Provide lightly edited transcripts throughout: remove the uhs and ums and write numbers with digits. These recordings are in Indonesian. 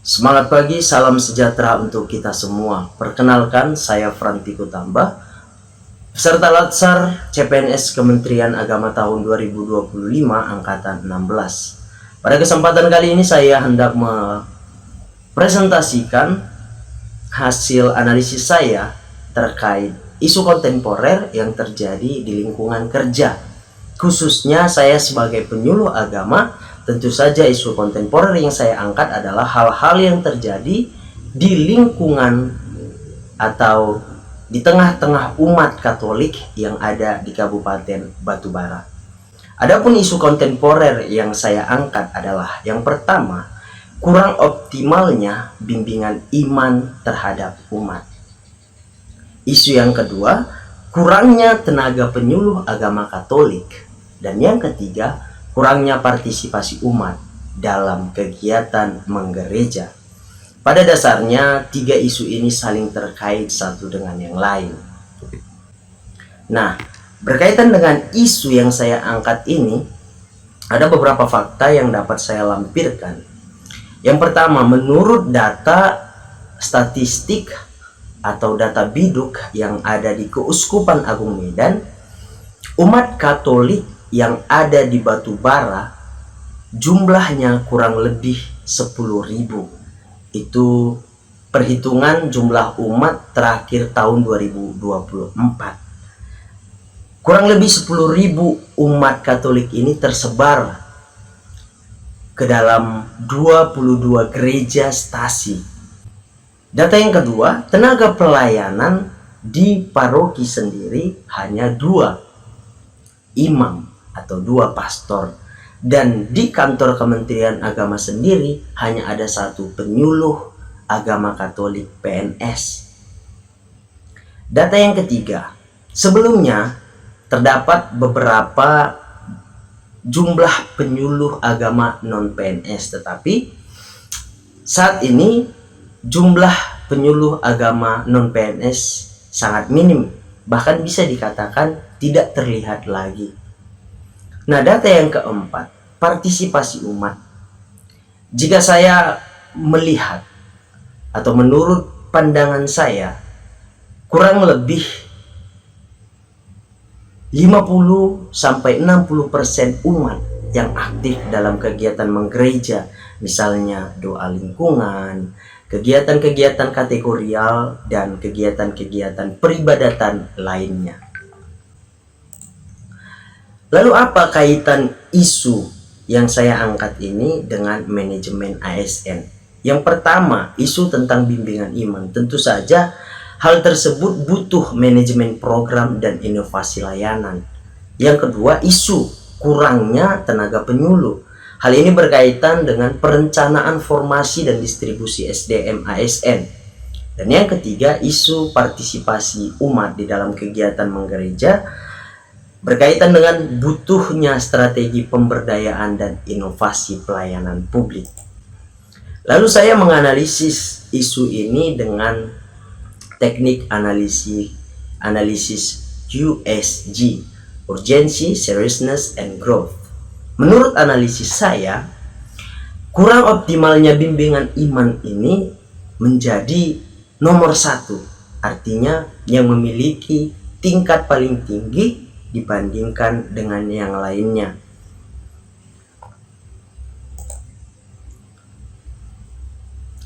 Semangat pagi, salam sejahtera untuk kita semua. Perkenalkan, saya Frantiku Tambah, peserta Latsar CPNS Kementerian Agama tahun 2025 Angkatan 16. Pada kesempatan kali ini saya hendak mempresentasikan hasil analisis saya terkait isu kontemporer yang terjadi di lingkungan kerja. Khususnya saya sebagai penyuluh agama, tentu saja isu kontemporer yang saya angkat adalah hal-hal yang terjadi di lingkungan atau di tengah-tengah umat Katolik yang ada di Kabupaten Batubara. Adapun isu kontemporer yang saya angkat adalah yang pertama, kurang optimalnya bimbingan iman terhadap umat. Isu yang kedua, kurangnya tenaga penyuluh agama Katolik. Dan yang ketiga, kurangnya partisipasi umat dalam kegiatan menggereja. Pada dasarnya, tiga isu ini saling terkait satu dengan yang lain. Nah, berkaitan dengan isu yang saya angkat ini, ada beberapa fakta yang dapat saya lampirkan. Yang pertama, menurut data statistik atau data biduk yang ada di Keuskupan Agung Medan, umat Katolik yang ada di Batubara jumlahnya kurang lebih 10.000. Itu perhitungan jumlah umat terakhir tahun 2024. Kurang lebih 10.000 umat Katolik ini tersebar ke dalam 22 gereja stasi. Data yang kedua, tenaga pelayanan di paroki sendiri hanya 2 imam atau 2 pastor, dan di kantor Kementerian Agama sendiri hanya ada 1 penyuluh agama Katolik PNS. Data yang ketiga, sebelumnya terdapat beberapa jumlah penyuluh agama non PNS, tetapi saat ini jumlah penyuluh agama non PNS sangat minim, bahkan bisa dikatakan tidak terlihat lagi. Nah, data yang keempat, partisipasi umat. Jika saya melihat atau menurut pandangan saya, kurang lebih 50-60% umat yang aktif dalam kegiatan menggereja, misalnya doa lingkungan, kegiatan-kegiatan kategorial, dan kegiatan-kegiatan peribadatan lainnya. Lalu apa kaitan isu yang saya angkat ini dengan manajemen ASN? Yang pertama, isu tentang bimbingan iman. Tentu saja hal tersebut butuh manajemen program dan inovasi layanan. Yang kedua, isu kurangnya tenaga penyuluh. Hal ini berkaitan dengan perencanaan formasi dan distribusi SDM ASN. Dan yang ketiga, isu partisipasi umat di dalam kegiatan menggereja berkaitan dengan butuhnya strategi pemberdayaan dan inovasi pelayanan publik. Lalu saya menganalisis isu ini dengan teknik analisis USG, Urgency, Seriousness, and Growth. Menurut analisis saya, kurang optimalnya bimbingan iman ini menjadi nomor 1, artinya yang memiliki tingkat paling tinggi dibandingkan dengan yang lainnya.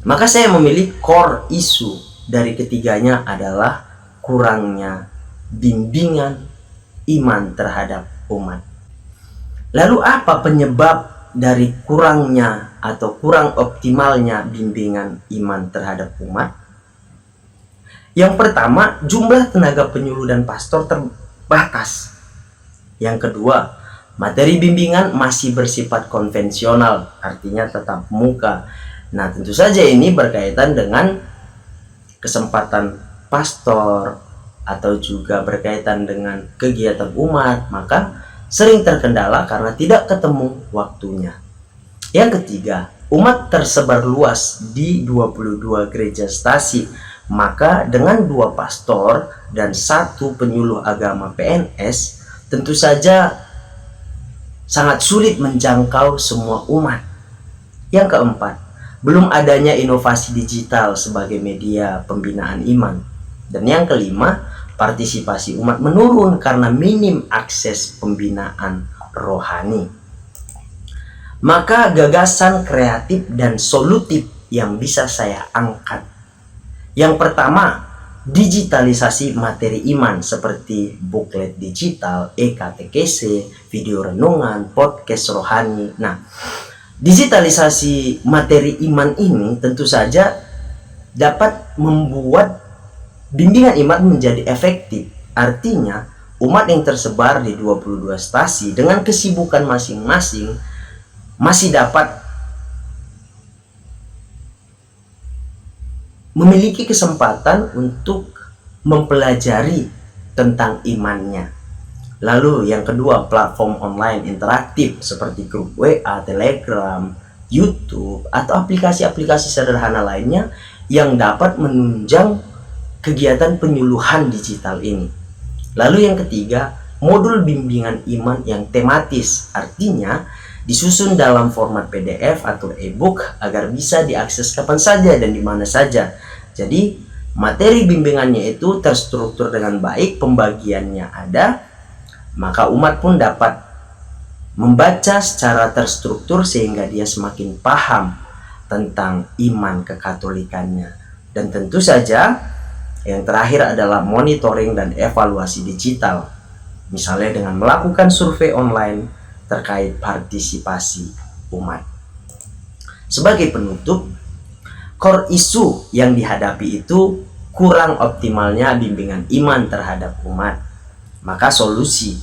Maka saya memilih core isu dari ketiganya adalah kurangnya bimbingan iman terhadap umat. Lalu apa penyebab dari kurangnya atau kurang optimalnya bimbingan iman terhadap umat? Yang pertama, jumlah tenaga penyuluh dan pastor terbatas. Yang kedua, materi bimbingan masih bersifat konvensional, artinya tatap muka. Nah, tentu saja ini berkaitan dengan kesempatan pastor atau juga berkaitan dengan kegiatan umat, maka sering terkendala karena tidak ketemu waktunya. Yang ketiga, umat tersebar luas di 22 gereja stasi, maka dengan 2 pastor dan 1 penyuluh agama PNS, tentu saja sangat sulit menjangkau semua umat. Yang keempat, belum adanya inovasi digital sebagai media pembinaan iman. Dan yang kelima, partisipasi umat menurun karena minim akses pembinaan rohani. Maka gagasan kreatif dan solutif yang bisa saya angkat. Yang pertama, digitalisasi materi iman seperti buklet digital, e-katekese, video renungan, podcast rohani. Nah, digitalisasi materi iman ini tentu saja dapat membuat bimbingan iman menjadi efektif. Artinya, umat yang tersebar di 22 stasi dengan kesibukan masing-masing masih dapat memiliki kesempatan untuk mempelajari tentang imannya. Lalu yang kedua, platform online interaktif seperti grup WA, Telegram, YouTube, atau aplikasi-aplikasi sederhana lainnya yang dapat menunjang kegiatan penyuluhan digital ini. Lalu yang ketiga, modul bimbingan iman yang tematis, artinya disusun dalam format PDF atau e-book agar bisa diakses kapan saja dan di mana saja. Jadi materi bimbingannya itu terstruktur dengan baik, pembagiannya ada, maka umat pun dapat membaca secara terstruktur sehingga dia semakin paham tentang iman kekatolikannya. Dan tentu saja yang terakhir adalah monitoring dan evaluasi digital, misalnya dengan melakukan survei online terkait partisipasi umat. Sebagai penutup, core isu yang dihadapi itu kurang optimalnya bimbingan iman terhadap umat. Maka solusi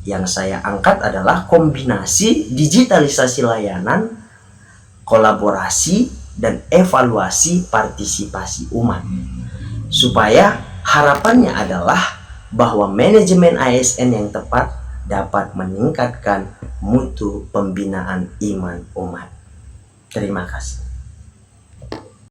yang saya angkat adalah kombinasi digitalisasi layanan, kolaborasi, dan evaluasi partisipasi umat. Supaya harapannya adalah bahwa manajemen ASN yang tepat dapat meningkatkan mutu pembinaan iman umat. Terima kasih.